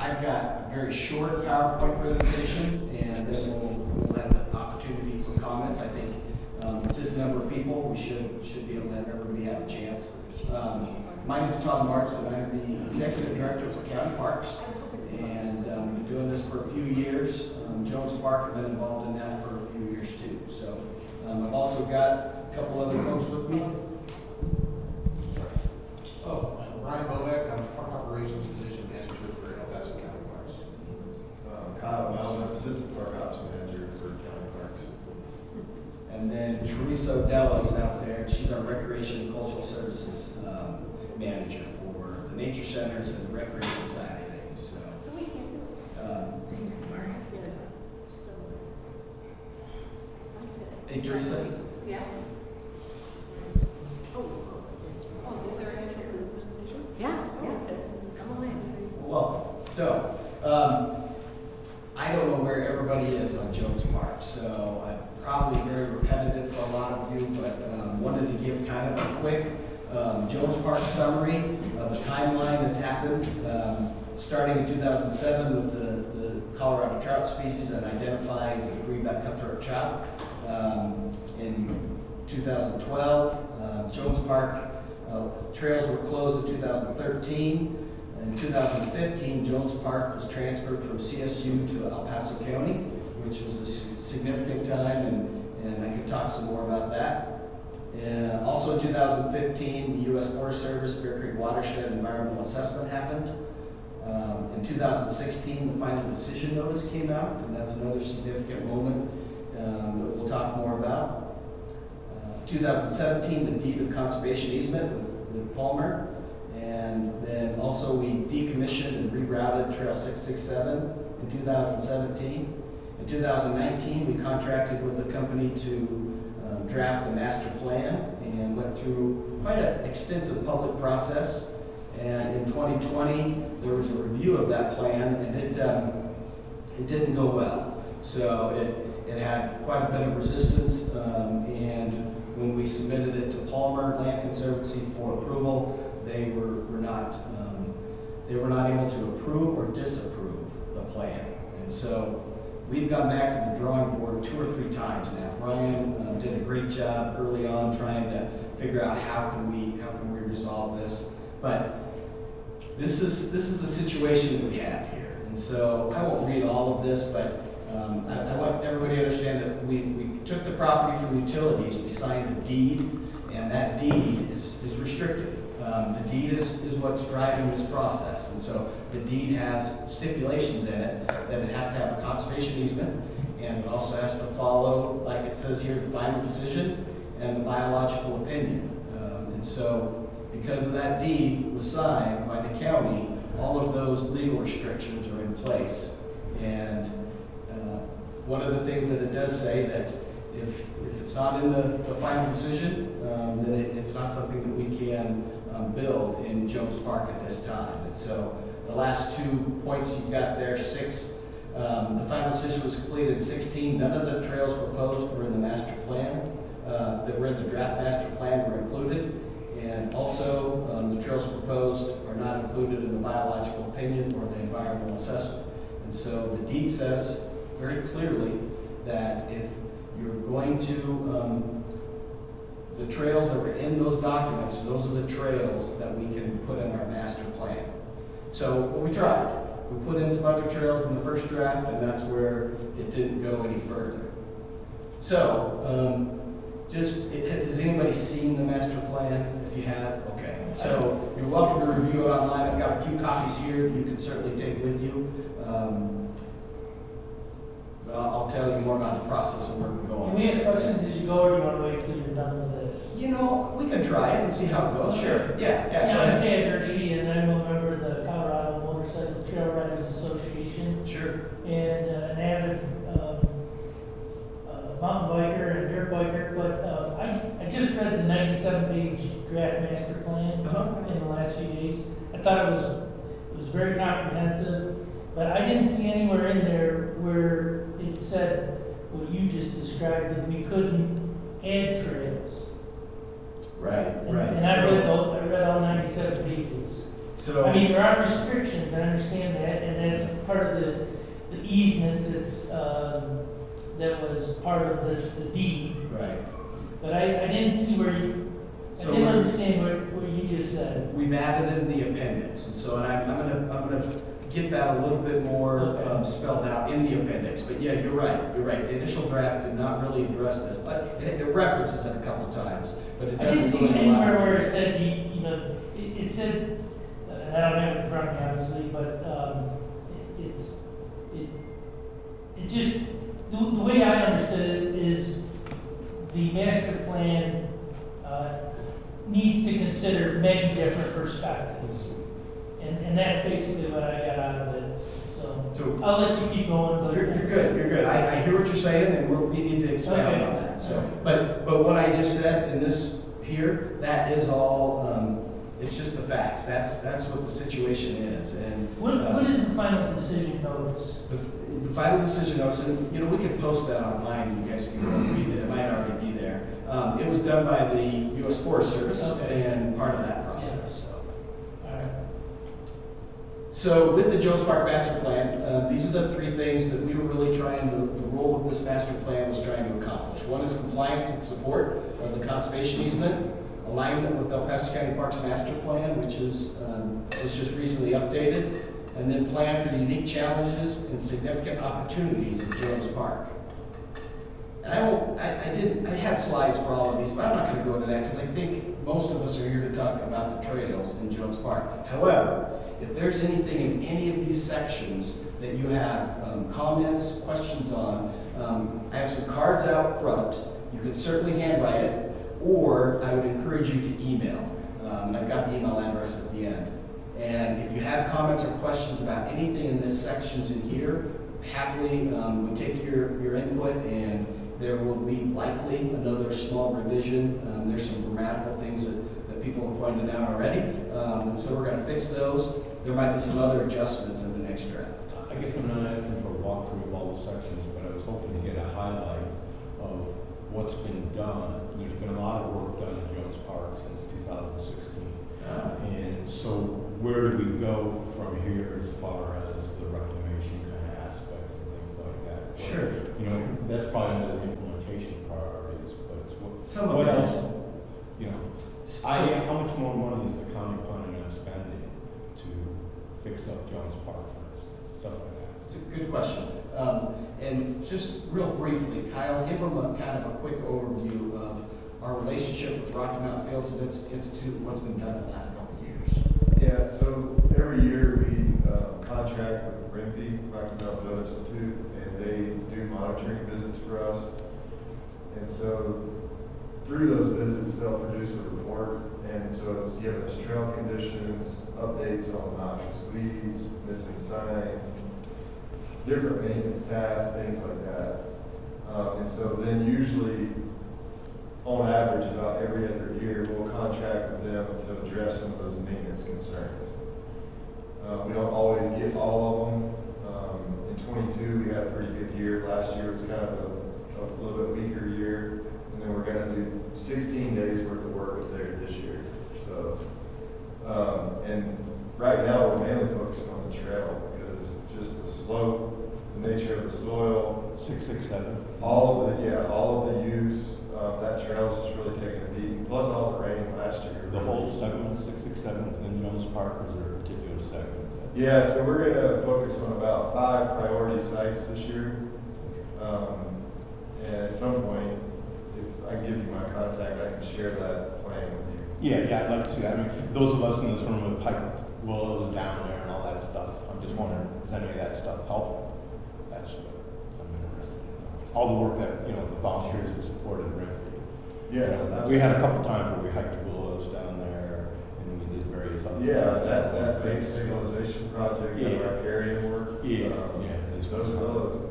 I've got a very short PowerPoint presentation, and then we'll have an opportunity for comments. I think with this number of people, we should be able to let everybody have a chance. My name is Tom Marks, and I'm the Executive Director for County Parks, and I've been doing this for a few years. Jones Park, I've been involved in that for a few years too. So I've also got a couple other folks with me. Oh, I'm Ryan Bovek, I'm Park Operations Division Manager for El Paso County Parks. Kyle Melvin, Assistant Park Ops Manager for County Parks. And then Teresa Odello's out there, and she's our Recreation and Cultural Services Manager for the nature centers and the recreation side of things. Hey Teresa. Yeah. Oh, is there an intro for the presentation? Yeah. Come on in. Welcome. So, I don't know where everybody is on Jones Park, so I'm probably very repetitive for a lot of you, but wanted to give kind of a quick Jones Park summary of a timeline that's happened, starting in 2007 with the Colorado trout species and identified the greenback cutthroat trout. In 2012, Jones Park trails were closed in 2013. In 2015, Jones Park was transferred from CSU to El Paso County, which was a significant time, and I could talk some more about that. Also in 2015, the U.S. Forest Service Bear Creek Watershed Environmental Assessment happened. In 2016, the final decision notice came out, and that's another significant moment that we'll talk more about. 2017, the deed of conservation easement with Palmer. And then also we decommissioned and rerouted Trail 667 in 2017. In 2019, we contracted with a company to draft the master plan and went through quite an extensive public process. And in 2020, there was a review of that plan, and it didn't go well. So it had quite a bit of resistance, and when we submitted it to Palmer Land Conservancy for approval, they were not able to approve or disapprove the plan. And so we've gone back to the drawing board 2 or 3 times now. Brian did a great job early on trying to figure out how can we resolve this. But this is the situation that we have here. And so I won't read all of this, but I want everybody to understand that we took the property from utilities, we signed a deed, and that deed is restrictive. The deed is what's driving this process, and so the deed has stipulations in it that it has to have a conservation easement, and it also has to follow, like it says here, the final decision and the biological opinion. And so because of that deed was signed by the county, all of those legal restrictions are in place. And one of the things that it does say that if it's not in the final decision, then it's not something that we can build in Jones Park at this time. And so the last 2 points you've got there, 6, the final decision was completed in 16. None of the trails proposed were in the master plan, that were in the draft master plan were included. And also the trails proposed are not included in the biological opinion or the environmental assessment. And so the deed says very clearly that if you're going to, the trails that were in those documents, those are the trails that we can put in our master plan. So what we tried, we put in some other trails in the first draft, and that's where it didn't go any further. So, has anybody seen the master plan? If you have, okay. So you're welcome to review it online. I've got a few copies here you can certainly take with you. But I'll tell you more about the process of where we're going. Can we ask questions as you go, or do you want to wait till you're done with this? You know, we can try it and see how it goes. Sure. Yeah. Yeah, I'm Ted Hershey, and I'm a member of the Colorado Motorcycle Trail Riders Association, Sure. and an avid mountain biker and dirt biker. But I just read the 97-page draft master plan in the last few days. I thought it was very comprehensive, but I didn't see anywhere in there where it said what you just described, that we couldn't add trails. Right. And I read all 97 pages. So I mean, there are restrictions, I understand that, and that's part of the easement that's, that was part of the deed. Right. But I didn't see where you, I So didn't we're- understand what you just said. We've added in the appendix, and so I'm gonna get that a little bit more Okay. spelled out in the appendix. But yeah, you're right. The initial draft did not really address this, but it references it a couple times, but it I didn't doesn't see go into a lot anywhere of where it detail. said, you know, it said, and I don't have it in front of me, obviously, but, it just, the way I understood it is the master plan, needs to consider many different perspectives. And that's basically what I got out of it, so So- I'll let you keep going, but. You're good. I hear what you're saying, and we need to expound Okay. on that. So, but what I just said in this here, that is all, it's just the facts. That's what the situation is, and. What is the final decision notice? The final decision notice, and, you know, we could post that online, and you guys can go and read it, it might already be there. It was done by the U.S. Forest Service, Okay. and part of that process, so. All right. So with the Jones Park Master Plan, these are the three things that we were really trying to, the role of this master plan was trying to accomplish. One is compliance and support of the conservation easement, alignment with El Paso County Parks Master Plan, which is just recently updated, and then plan for the unique challenges and significant opportunities in Jones Park. And I had slides for all of these, but I'm not gonna go into that because I think most of us are here to talk about the trails in Jones Park. However, if there's anything in any of these sections that you have comments, questions on, I have some cards out front. You can certainly handwrite it, or I would encourage you to email. I've got the email address at the end. And if you have comments or questions about anything in this sections in here, happily would take your input, and there will be likely another small revision. There's some grammatical things that people have pointed out already, and so we're going to fix those. There might be some other adjustments in the next draft. I guess I'm not asking for a walkthrough of all the sections, but I was hoping to get a highlight of what's been done. There's been a lot of work done in Jones Park since 2016. And so where do we go from here as far as the reclamation kind of aspects and things like that? Sure. You know, that's probably under the implementation priorities, but it's Some of what it else? is. You know, So- how much more money is the county planning on spending to fix up Jones Park, for instance, stuff like that? It's a good question. And just real briefly, Kyle, give them a kind of a quick overview of our relationship with Rocky Mountain Fields, and it's to what's been done in the last couple of years. Yeah, so every year we contract with RIMPI, Rocky Mountain Field Institute, and they do monitoring visits for us. And so through those visits, they'll produce a report, and so it's giving us trail conditions, updates on noxious weeds, missing signs, different maintenance tasks, things like that. And so then usually, on average, about every other year, we'll contract with them to address some of those maintenance concerns. We don't always get all of them. In '22, we had a pretty good year. Last year was kind of a little bit weaker year. And then we're gonna do 16 days worth of work up there this year. So, and right now, we're mainly focusing on the trail because just the slope, the nature of the soil, 667. all of the use, that trail is just really taking a beating, plus all the rain last year. The whole segment, 667 within Jones Park, or is there a particular segment? Yeah, so we're gonna focus on about 5 priority sites this year. And at some point, if I give you my contact, I can share that plan with you. Yeah, I'd like to see that. I mean, those of us in this room have hiked willows down there and all that stuff. I'm just wondering, does any of that stuff help? That's what I'm interested in. All the work that, you know, the volunteers have supported Ripley. Yes, We had a couple times where we hiked willows down there and we did various other. Yeah, things. that big stabilization project, that Yeah. riparian work. Yeah, yeah. Those willows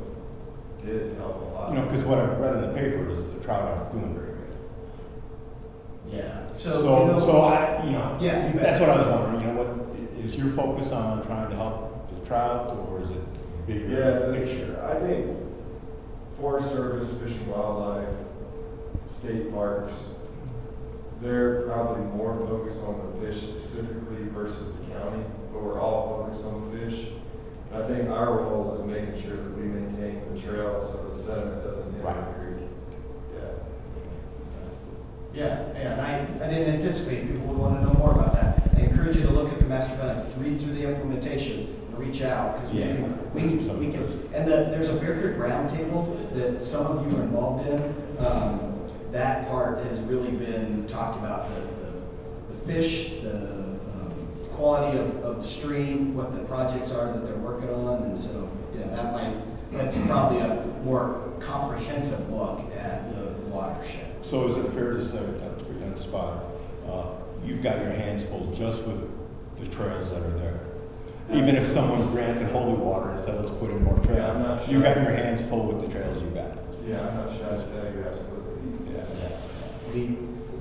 did help a lot. You know, because what I've read in the paper is the trout aren't doing very good. Yeah. So I, you know, Yeah, you bet. that's what I was wondering, you know, what, is your focus on trying to help the trout, or is it bigger Yeah, picture? I think Forest Service, Fish and Wildlife, state parks, they're probably more focused on the fish specifically versus the county, but we're all focused on the fish. And I think our role is making sure that we maintain the trail so the sediment doesn't enter Right. the creek. Yeah, and I didn't anticipate people would want to know more about that. I encourage you to look at the master plan, read through the implementation, and reach out, because Yeah. we can, and there's a Bear Creek roundtable that some of you are involved in. That part has really been talked about, the fish, the quality of the stream, what the projects are that they're working on, and so, yeah, that's probably a more comprehensive look at the watershed. So is it fair to say, that's spot, you've got your hands full just with the trails that are there? Even if someone granted holy water and said, let's put in more Yeah, I'm not trails, sure. you got your hands full with the trails you got? Yeah, I'm not sure I tell you absolutely. Yeah.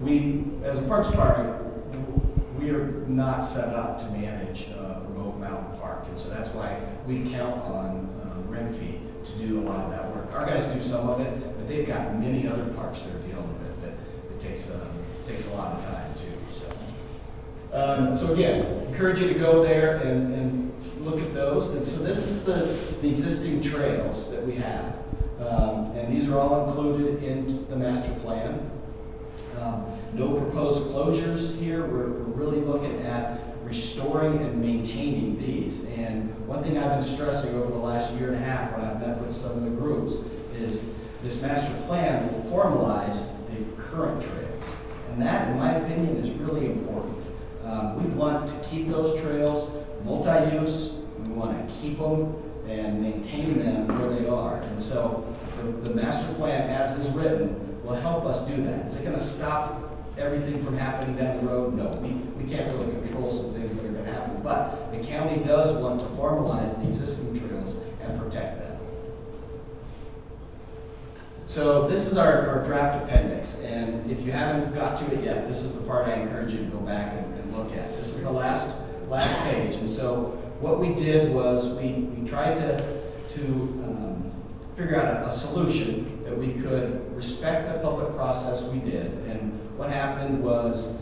We, as a Parks Department, we are not set up to manage a remote mountain park, and so that's why we count on Renfee to do a lot of that work. Our guys do some of it, but they've got many other parks they're dealing with that it takes a lot of time too. So again, encourage you to go there and look at those. And so this is the existing trails that we have, and these are all included in the master plan. No proposed closures here. We're really looking at restoring and maintaining these. And one thing I've been stressing over the last year and a half when I've met with some of the groups is this master plan will formalize the current trails. And that, in my opinion, is really important. We want to keep those trails multi-use. We want to keep them and maintain them where they are. And so the master plan, as is written, will help us do that. Is it going to stop everything from happening down the road? No, we can't really control some things that are going to happen. But the county does want to formalize the existing trails and protect them. So this is our draft appendix, and if you haven't got to it yet, this is the part I encourage you to go back and look at. This is the last page, and so what we did was we tried to figure out a solution that we could respect the public process we did. And what happened was,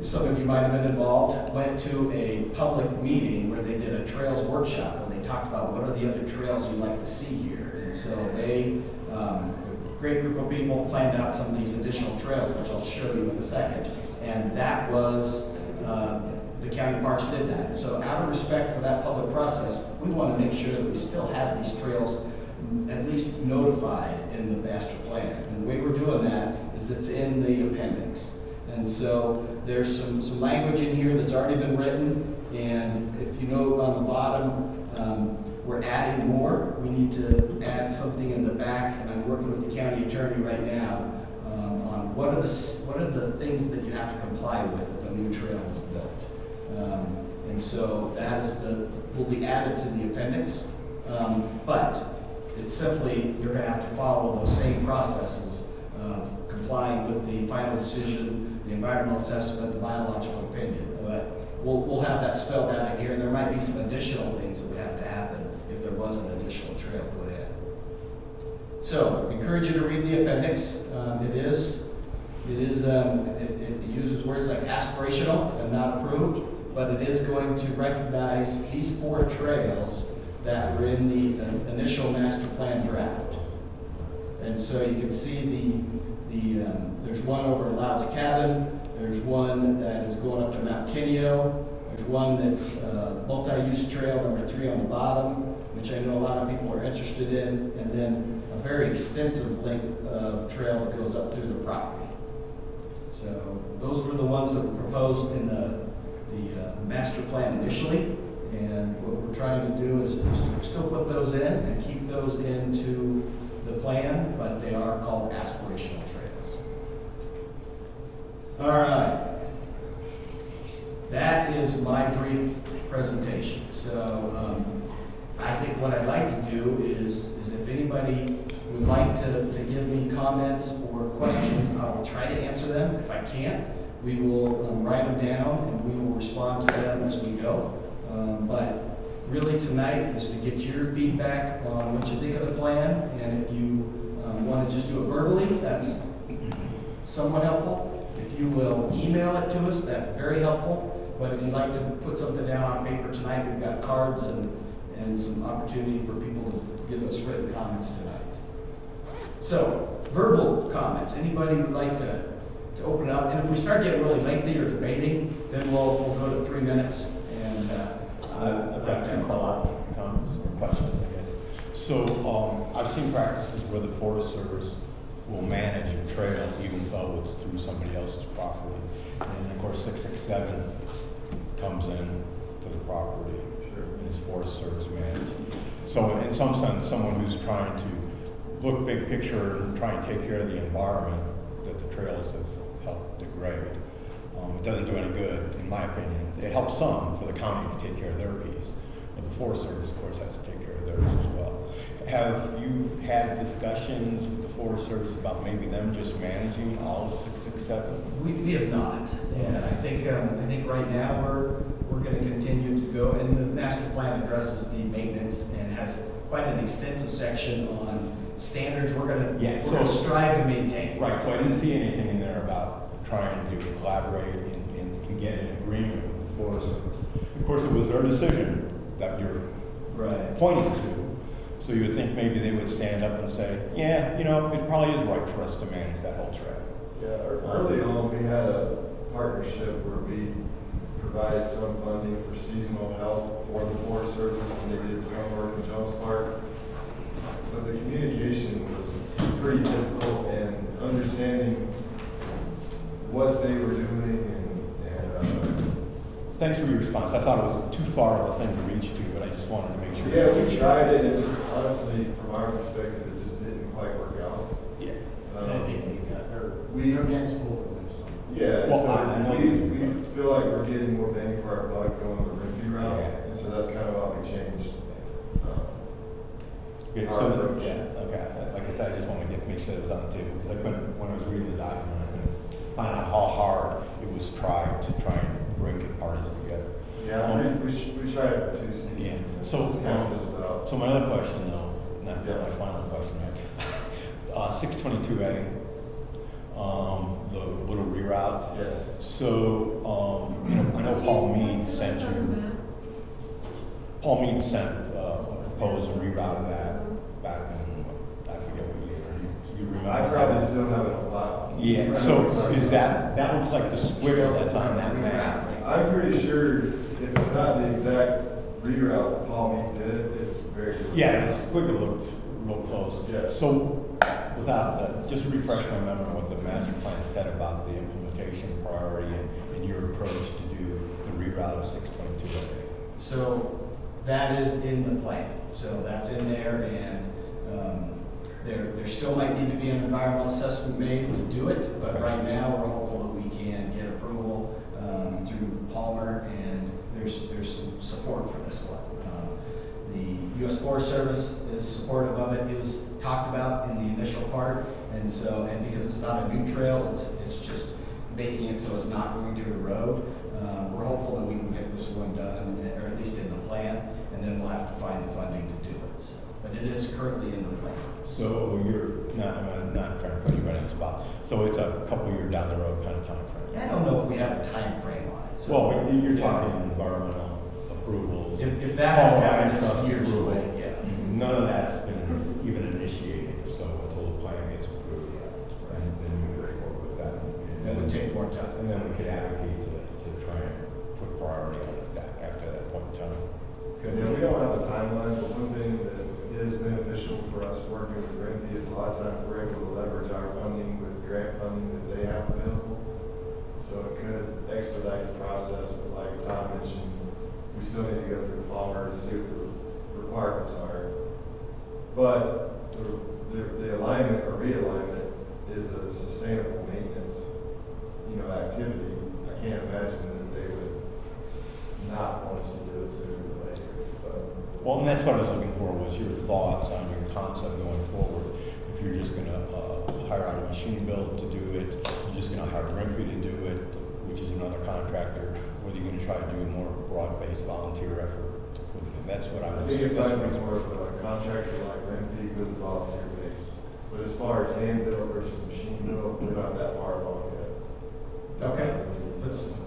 some of you might have been involved, went to a public meeting where they did a trails workshop, where they talked about what are the other trails you'd like to see here. And so they, a great group of people planned out some of these additional trails, which I'll show you in a second. And that was, the county parks did that. So out of respect for that public process, we want to make sure that we still have these trails at least notified in the master plan. And the way we're doing that is it's in the appendix. And so there's some language in here that's already been written, and if you note on the bottom, we're adding more. We need to add something in the back, and I'm working with the county attorney right now on what are the things that you have to comply with if a new trail is built. And so that will be added to the appendix, but it's simply, you're going to have to follow those same processes of complying with the final decision, the environmental assessment, the biological opinion. But we'll have that spelled out in here, and there might be some additional things that would have to happen if there was an additional trail put in. So, I encourage you to read the appendix. It uses words like aspirational and not approved, but it is going to recognize these 4 trails that were in the initial master plan draft. And so you can see there's one over Loud's Cabin, there's one that is going up to Mount Kineo, there's one that's multi-use trail number 3 on the bottom, which I know a lot of people are interested in, and then a very extensive length of trail that goes up through the property. So those were the ones that were proposed in the master plan initially. And what we're trying to do is still put those in and keep those into the plan, but they are called aspirational trails. All right. That is my brief presentation. So I think what I'd like to do is if anybody would like to give me comments or questions, I will try to answer them. If I can't, we will write them down and we will respond to them as we go. But really tonight is to get your feedback on what you think of the plan, and if you want to just do it verbally, that's somewhat helpful. If you will email it to us, that's very helpful. but if you'd like to put something down on paper tonight, we've got cards and some opportunity for people to give us written comments tonight. So, verbal comments, anybody would like to open it up? And if we start getting really lengthy or debating, then we'll go to 3 minutes and, I've got two follow-up comments or questions, I guess. So, I've seen practices where the Forest Service will manage a trail even though it's through somebody else's property. And of course, 667 comes in to the property. Sure. And it's Forest Service managed. So in some sense, someone who's trying to look big picture and try and take care of the environment that the trails have helped degrade, it doesn't do any good, in my opinion. It helps some for the county to take care of their piece, but the Forest Service, of course, has to take care of theirs as well. Have you had discussions with the Forest Service about maybe them just managing all of 667? We have not, and I think right now we're gonna continue to go, and the master plan addresses the maintenance and has quite an extensive section on standards we're gonna strive to maintain. Right, so I didn't see anything in there about trying to collaborate and get an agreement with the Forest Service. Of course, it was their decision that you're Right. pointing to, so you would think maybe they would stand up and say, yeah, you know, it probably is right for us to manage that whole trail. Yeah, early on, we had a partnership where we provided some funding for seasonal help for the Forest Service when they did some work in Jones Park. But the communication was pretty difficult, and understanding what they were doing and Thanks for your response. I thought it was too far of a thing to reach to, but I just wanted to make sure. yeah, we tried it, and it just honestly, from our perspective, it just didn't quite work out. Yeah. I think we got, we- our hands full with this. Yeah, Well, I know so we you- feel like we're getting more bang for our buck going the Renfrey route, Yeah. and so that's kind of why we changed. Yeah, Our so, approach. yeah, okay, like I said, I just wanted to make sure it was on the table, because when I was reading the document, I couldn't find out how hard it was tried to try and bring the parties together. Yeah, I think we tried it for 2 seasons. Yeah. That's So, what this is about. So my other question though, not Yeah. my final question yet, 622A, the little reroute. Yes. So, I know Paul Mead sent you, Paul Mead sent, proposed a reroute of that back in, I forget what year, you remember? I probably still have it on file. Yeah, so is that looks like the squiggle that's on that map. I'm pretty sure if it's not the exact reroute that Paul Mead did, it's very similar. Yeah, the squiggle looked real close. Yeah. So, without, just refresh my memory what the master plan said about the implementation priority and your approach to do the reroute of 622. So that is in the plan, so that's in there, and there still might need to be an environmental assessment made to do it, but right now, we're hopeful that we can get approval through Palmer, and there's some support for this one. The U.S. Forest Service is supportive of it. It was talked about in the initial part, and because it's not a new trail, it's just making it so it's not going to erode. We're hopeful that we can get this one done, or at least in the plan, and then we'll have to find the funding to do it. But it is currently in the plan. So I'm not trying to put anybody on the spot. So it's a couple years down the road kind of time frame. I don't know if we have a time frame on it. So Well, you're talking environmental approvals. if that has to happen, Trust it's years approval. away, yeah. None of that's been even initiated, so until the plan gets approved, and then we move forward with that. That would take more time. And then we could advocate to try and put priority on that after that point in time. Yeah, we don't have a timeline, but one thing that is beneficial for us working with Renfrey is a lot of times we're able to leverage our funding with grant funding that they have available. So it could expedite the process, but like Tom mentioned, we still need to go through Palmer to see what the requirements are. But the alignment or realignment is a sustainable maintenance, activity. I can't imagine that they would not want us to do it sooner than later. Well, and that's what I was looking for, was your thoughts on your concept going forward. If you're just gonna hire out a machine build to do it, you're just gonna hire Renfrey to do it, which is another contractor, whether you're gonna try to do a more broad-based volunteer effort to put it in. That's what I I'm. think it might be more of a contractor like Renfrey with a volunteer base. But as far as hand build versus machine build, we're not that far along yet. Okay, let's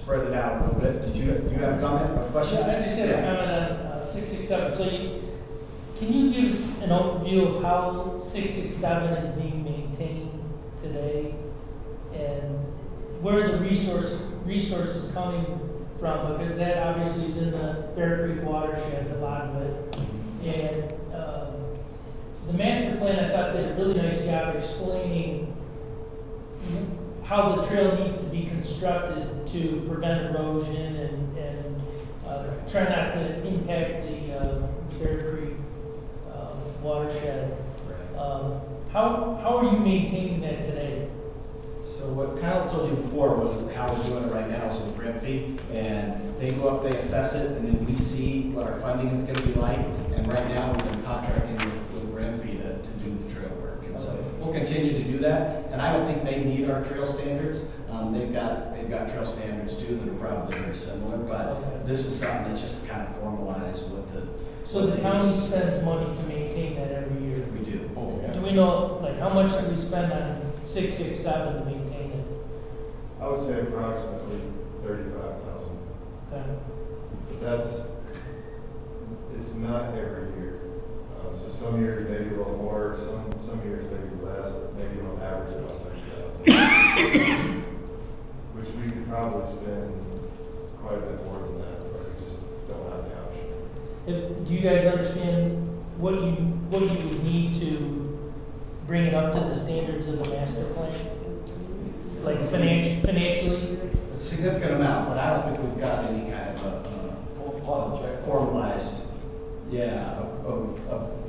spread it out a little bit. Did you have a comment or question? Yeah, I just had a comment on 667. So can you give us an overview of how 667 is being maintained today? And where the resources coming from? Because that obviously is in the Bear Creek watershed, a lot of it. And the master plan, I thought, did a really nice job explaining how the trail needs to be constructed to prevent erosion and try not to impact the Bear Creek watershed. How are you maintaining that today? So what Kyle told you before was how we're doing it right now is with Renfee, and they go up, they assess it, and then we see what our funding is gonna be like. And right now, we've been contracting with Renfee to do the trail work. And so we'll continue to do that. And I don't think they need our trail standards. They've got trail standards too that are probably very similar, but this is something that's just kind of formalized with the. So the county spends money to maintain that every year. We do. Do we know, like, how much do we spend on 667 to maintain it? I would say approximately 35,000. Okay. But it's not every year. So some years maybe a little more, some years maybe less, maybe on average about 30,000. Which we could probably spend quite a bit more than that, but we just don't have the option. Do you guys understand what you would need to bring it up to the standards of the master plan? Like financially? A significant amount, but I don't think we've got any kind of a formalized,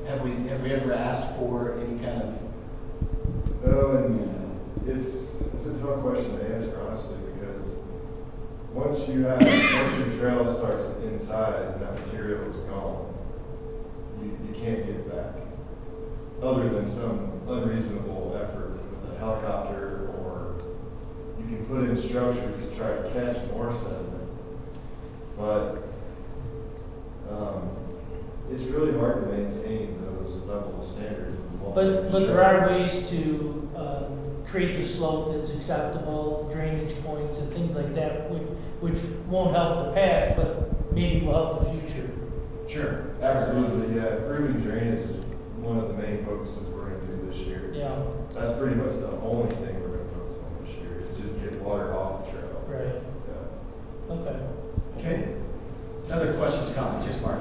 have we ever asked for any kind of? No, and it's a tough question to answer, honestly, because once your trail starts in size and that material is gone, you can't get it back. Other than some unreasonable effort with a helicopter, or you can put in structures to try to catch more sediment. But it's really hard to maintain those level of standards. But there are ways to create the slope that's acceptable, drainage points and things like that, which won't help the past, but maybe will help the future. Sure. Absolutely, yeah. Improving drainage is one of the main focuses we're going to do this year. Yeah, That's pretty much the only thing we're going to focus on this year, is just get water off the trail. right, Yeah. okay. Okay. Other questions, comments? Yes, Mark?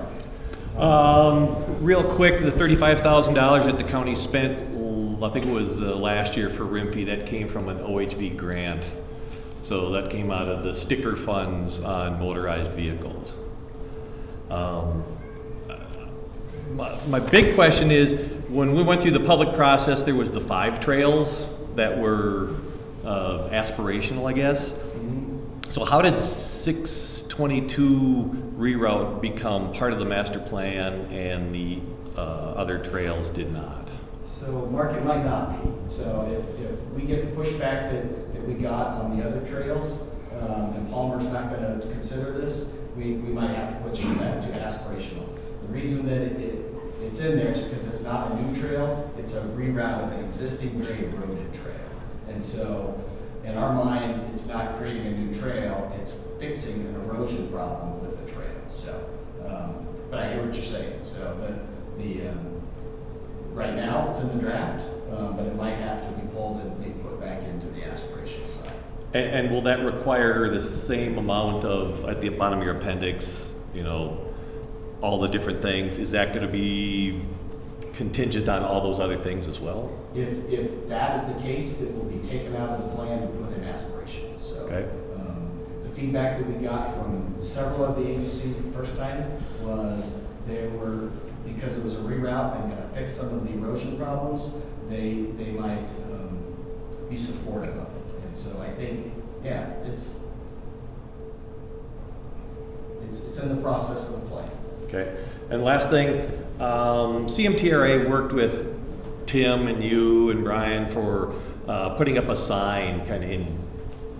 Real quick, the $35,000 that the county spent, I think it was last year for Renfee, that came from an OHV grant. So that came out of the sticker funds on motorized vehicles. My big question is, when we went through the public process, there was the 5 trails that were aspirational, I guess. So how did 622 reroute become part of the master plan and the other trails did not? So, Mark, it might not be. So if we get the pushback that we got on the other trails, and Palmer's not going to consider this, we might have to push it back to aspirational. The reason that it's in there is because it's not a new trail, it's a reroute of an existing, very eroded trail. And so, in our mind, it's not creating a new trail, it's fixing an erosion problem with the trail. So, but I hear what you're saying. So right now, it's in the draft, but it might have to be pulled and be put back into the aspirational side. And will that require the same amount of, at the bottom of your appendix, all the different things? Is that going to be contingent on all those other things as well? If that is the case, it will be taken out of the plan and put in aspiration. So Okay. the feedback that we got from several of the agencies the first time was they were, because it was a reroute and going to fix some of the erosion problems, they might be supportive of it. And so I think, yeah, it's in the process of the plan. Okay. And last thing, CMTRA worked with Tim and you and Brian for putting up a sign kind of in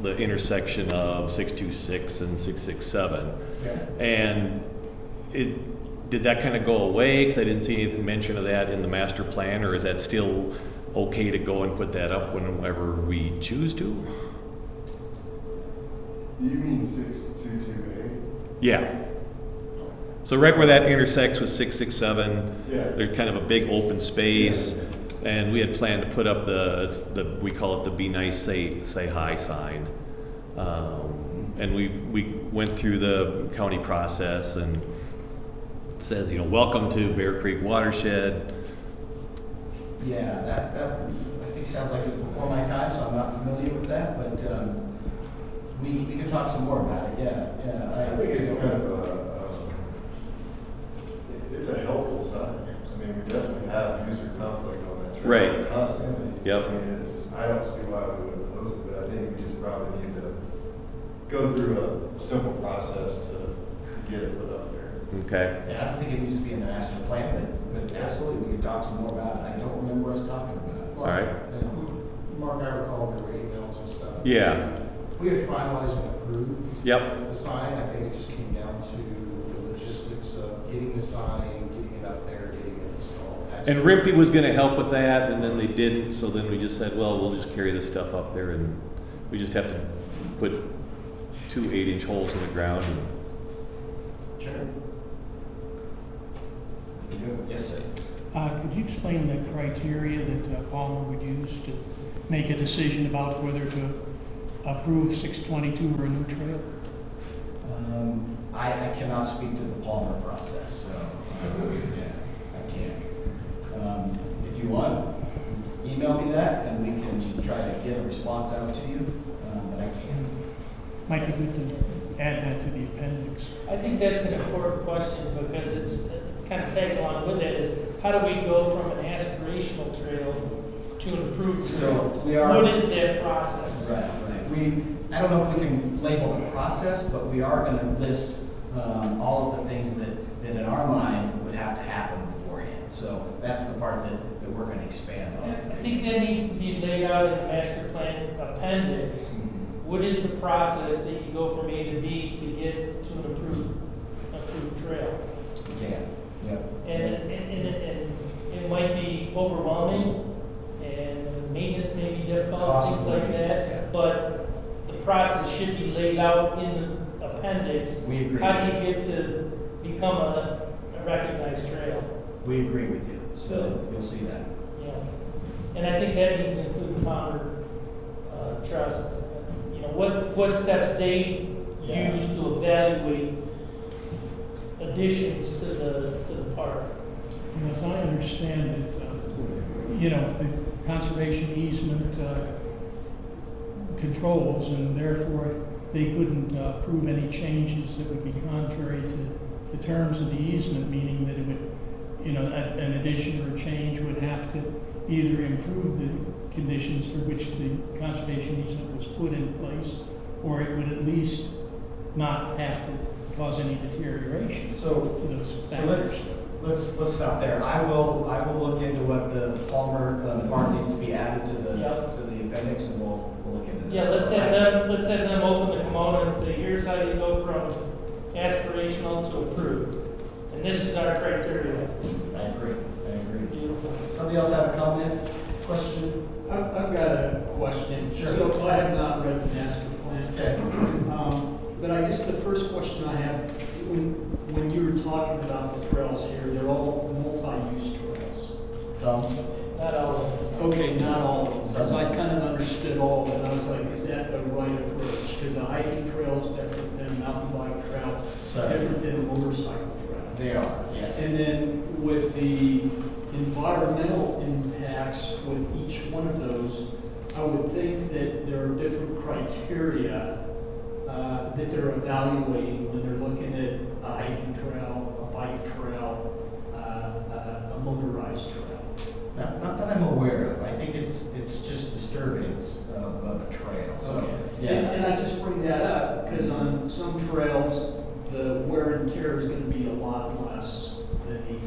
the intersection of 626 and 667. Okay. And did that kind of go away? Because I didn't see any mention of that in the master plan, or is that still okay to go and put that up whenever we choose to? You mean 6228? Yeah. So right where that intersects with 667, Yeah. there's kind of a big open space, and we had planned to put up the we call it the "Be Nice, Say Hi" sign. And we went through the county process, and it says, welcome to Bear Creek Watershed. Yeah, that I think sounds like it was before my time, so I'm not familiar with that, but we can talk some more about it, yeah. I think it's kind of it's a helpful sign. I mean, we definitely have user conflict on that trail. Right. Constantly. Yep. I mean, I don't see why we would oppose it, but I think we just probably need to go through a simple process to get it put up there. Okay. Yeah, I don't think it needs to be in the master plan, but absolutely, we can talk some more about it. I don't remember us talking about it. All right. Yeah. Mark, I recall there were emails and stuff. Yeah. We had finalized and approved Yep. the sign. I think it just came down to the logistics of getting the sign, getting it up there, getting it installed. And Rimpey was going to help with that, and then they didn't. So then we just said, well, we'll just carry this stuff up there, and we just have to put 2 8-inch holes in the ground. And Sure. Yes, sir. Could you explain the criteria that Palmer would use to make a decision about whether to approve 622 or a new trail? I cannot speak to the Palmer process, so, yeah, I can't. If you want, email me that, and we can try to get a response out to you, but I can't. Might be good to add that to the appendix. I think that's an important question, because it's kind of tagged along with it is, how do we go from an aspirational trail to an approved trail? So we are. What is that process? Right. I don't know if we can label the process, but we are going to list all of the things that in our mind would have to happen beforehand. So that's the part that we're going to expand on. I think that needs to be laid out in the master plan appendix. What is the process that you go from A to B to get to an approved trail? Yeah, yeah. And it might be overwhelming, and maintenance may be difficult, things Possibly, like that. yeah. But the process should be laid out in the appendix. We agree. How do you get to become a recognized trail? We agree with you. So you'll see that. Yeah. And I think that needs to include Palmer Trust. What steps they Yeah. use to evaluate additions to the park. And as I understand it, the conservation easement controls, and therefore they couldn't approve any changes that would be contrary to the terms of the easement, meaning that it would, an addition or change would have to either improve the conditions for which the conservation easement was put in place, or it would at least not have to cause any deterioration So to those factors. let's stop there. I will look into what the Palmer part needs to be added to the appendix, and we'll look into that. Yeah, let's So have them open the kimono and say, here's how you go from aspirational to approved. And this is our criteria. I agree. Beautiful. Somebody else have a comment, question? I've got a question. Sure. So I have not read the master plan. Okay. But I guess the first question I have, when you were talking about the trails here, they're all multi-use trails. Some? Not all of them. Okay, not all of them, because I kind of understood all of it, and I was like, is that the right approach? Because a hiking trail is different than a mountain bike trail, So different than a motorcycle trail. they are, yes. And then with the environmental impacts with each one of those, I would think that there are different criteria that they're evaluating when they're looking at a hiking trail, a bike trail, a motorized trail. Not that I'm aware of. I think it's just disturbance of a trail, so, And yeah. I just bring that up because on some trails, the wear and tear is going to be a lot less than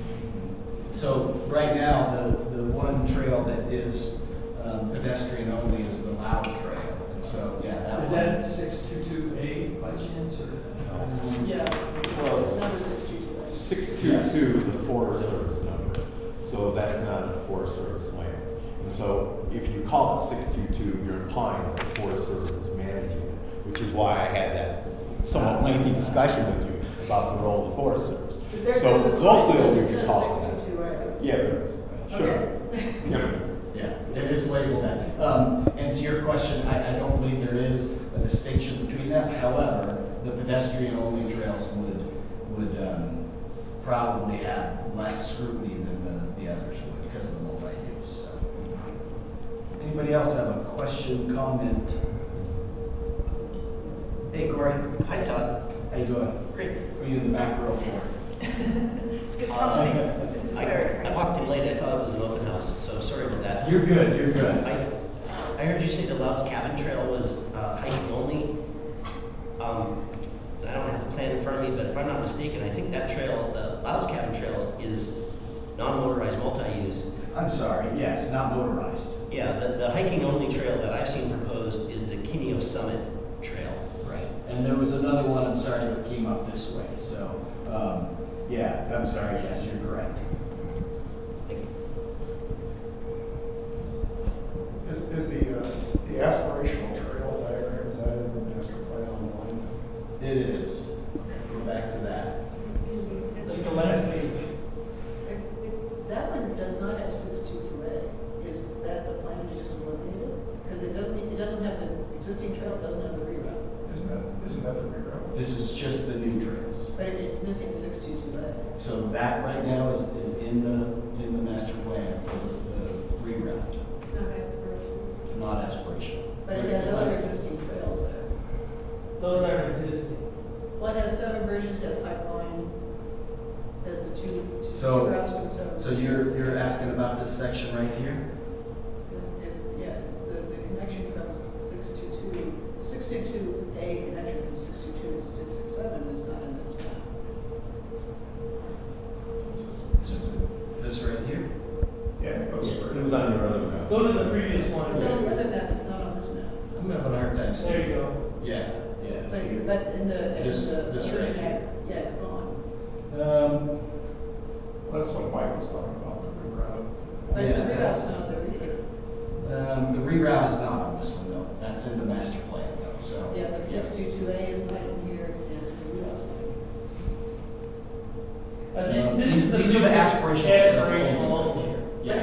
So right now, the one trail that is pedestrian only is the Loud Trail, and so, yeah, that Is one. that 622A by chance, or? Yeah, it's number 622. 622 is a Forest Service number, so that's not a Forest Service land. And so if you call it 622, you're implying that the Forest Service is managing it. which is why I had that somewhat lengthy discussion with you about the role of the Forest Service. But there's So a sign colloquially, that we could says call it that. 622A. Yeah, sure. Okay. Yeah. Yeah, it is labeled that. And to your question, I don't believe there is a distinction between that. However, the pedestrian-only trails would probably have less scrutiny than the others would because of the multi-use. So. Anybody else have a question, comment? Hey, Corey. Hi, Todd. How you doing? Great. What are you in the back row for? It's good company. This is I walked in late. I thought it was an open house, so sorry about that. You're good, you're good. I heard you say the Louds Cabin Trail was hiking only. I don't have the plan in front of me, but if I'm not mistaken, I think that trail, the Louds Cabin Trail, is non-motorized multi-use. I'm sorry, yes, not motorized. Yeah, the hiking only trail that I've seen proposed is the Kineo Summit Trail. Right. And there was another one, I'm sorry, that came up this way. So, yeah, I'm sorry, yes, you're correct. Thank you. Is the aspirational trail diagram, is that in the master plan online? It is. Go back to that. It's like the last page. That one does not have 622A. Is that the plan to just eliminate it? Because it doesn't have the existing trail, it doesn't have the reroute. Isn't that the reroute? This is just the new trails. But it's missing 622A. So that right now is in the master plan for the reroute. It's not aspirational. It's not aspirational. But it has other existing trails there. Those are existing. Well, it has Seven Bridges, Dead Pipeline, has the two routes from Seven. So you're asking about this section right here? It's the connection from 622A connection from 622 to 667 is not in this map. This right here? Yeah, it goes It straight. was on your other map. Go to the previous one. It's on the other map, it's not on this map. I'm having a hard time seeing. There you go. Yeah, yeah. see. But in the, This other right map, here. yeah, it's gone. Well, that's what Mike was talking about, the reroute. But Yeah, the that's- route's not there either. The reroute is not on this one though. That's in the master plan though, so. Yeah, but 622A is not in here and the route's not in This is These are the aspirational trails aspirational only right only. here.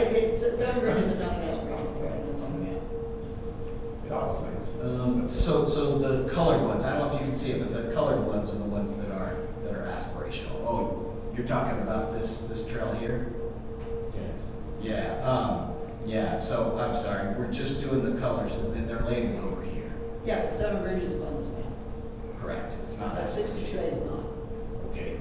here. But Seven Bridges is not an aspirational trail, it's on the map. It obviously is. So the colored ones, I don't know if you can see it, but the colored ones are the ones that are aspirational. Oh, you're talking about this trail here? Yeah, so I'm sorry, we're just doing the colors and then they're labeled over here. Yeah, but Seven Bridges is on this map. Correct, it's not. But 622A is not. Okay.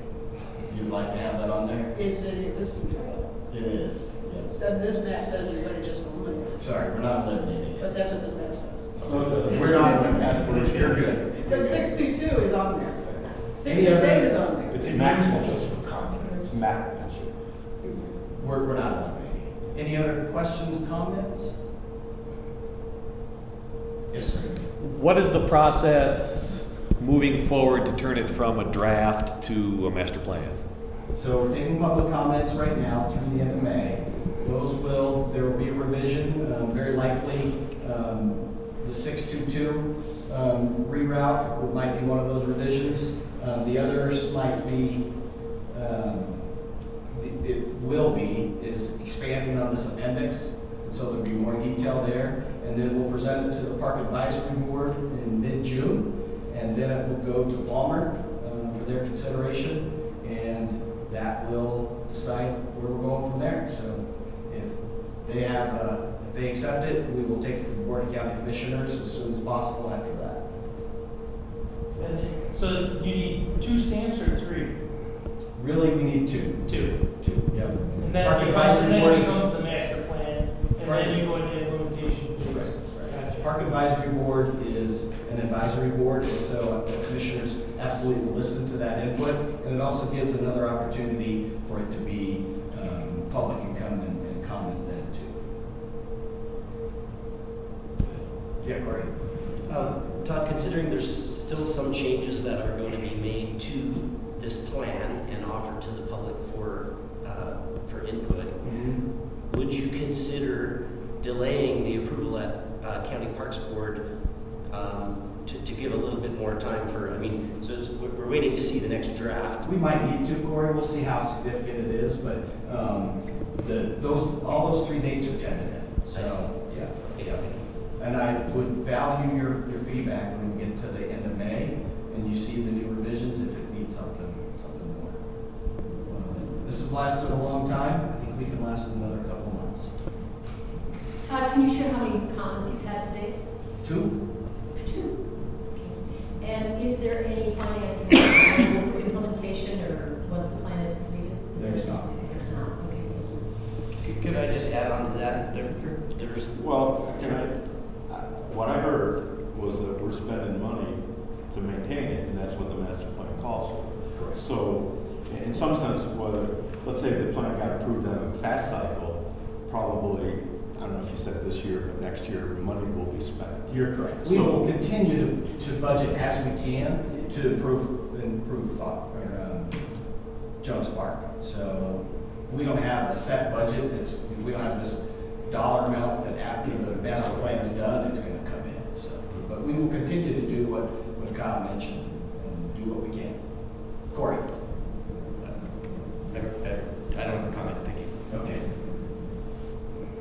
You'd like to have that on there? It's an existing trail. It is. Yes. So this map says you're gonna just eliminate it, Sorry, we're not eliminating but it. that's what this map says. We're not eliminating it. You're good. But 622 is on there. Any 668 other- is on there. It's maximum just for confidence. Max. We're not eliminating it. Any other questions, comments? Yes, sir. What is the process moving forward to turn it from a draft to a master plan? So we're taking public comments right now through the end of May. There will be a revision, very likely, the 622 reroute might be one of those revisions. The others might be, it will be, is expanding on this appendix, and so there'll be more detail there. And then we'll present it to the Park Advisory Board in mid-June, and then it will go to Palmer for their consideration, and that will decide where we're going from there. So if they accept it, we will take it to the Board of County Commissioners as soon as possible after that. So you need 2 stamps or 3? Really, we need 2. 2. 2, yep. And then Park it Advisory Board is- becomes the master plan, and then you go into implementation phase. Right, Gotcha. Park Advisory Board is an advisory board, and so the commissioners absolutely will listen to that input, and it also gives another opportunity for it to be public and come and comment then too. Yeah, great. Todd, considering there's still some changes that are going to be made to this plan and offered to the public for input, would you consider delaying the approval at County Parks Board to give a little bit more time for, I mean, so we're waiting to see the next draft. We might need to, Corey, we'll see how significant it is, but, all those 3 dates are tentative, so, yeah. Yeah. And I would value your feedback when we get to the end of May, and you see the new revisions, if it needs something more. This has lasted a long time, I think we can last another couple months. Todd, can you share how many comments you've had today? 2? 2. Okay. And is there any financing available for implementation or once the plan is completed? There's not. There's not, okay, thank you. Could I just add on to that? There's, Well, what I heard was that we're spending money to maintain it, and that's what the master plan calls for. Correct. So, in some sense, whether, let's say the plan got approved on a fast cycle, probably, I don't know if you said this year, but next year, money will be spent. You're correct. We will continue to budget as we can to improve Jones Park. So we don't have a set budget. We don't have this dollar amount that after the master plan is done, it's going to come in. So, but we will continue to do what Kyle mentioned and do what we can. Corey. I don't have a comment, thank you. Okay.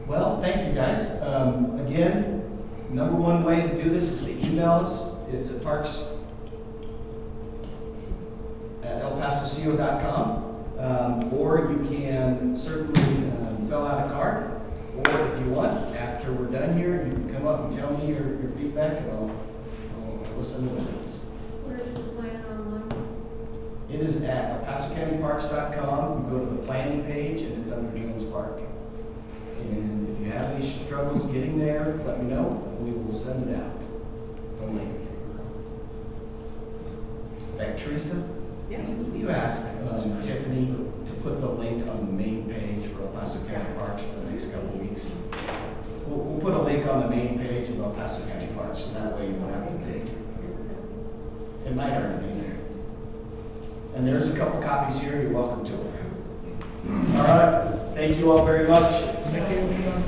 Well, thank you guys. Again, number one way to do this is to email us. It's at parks@elpasoco.com. Or you can certainly fill out a card. Or if you want, after we're done here, you can come up and tell me your feedback and I'll listen to those. Where is the plan online? It is at PasoCountyParks.com. You go to the planning page and it's under Jones Park. And if you have any struggles getting there, let me know. We will send it out. The link. In fact, Teresa, Yeah. you ask Tiffany to put the link on the main page for El Paso County Parks for the next couple of weeks. We'll put a link on the main page of El Paso County Parks, and that way you won't have to dig. It might already be there. And there's a couple copies here. You're welcome to them. All right. Thank you all very much.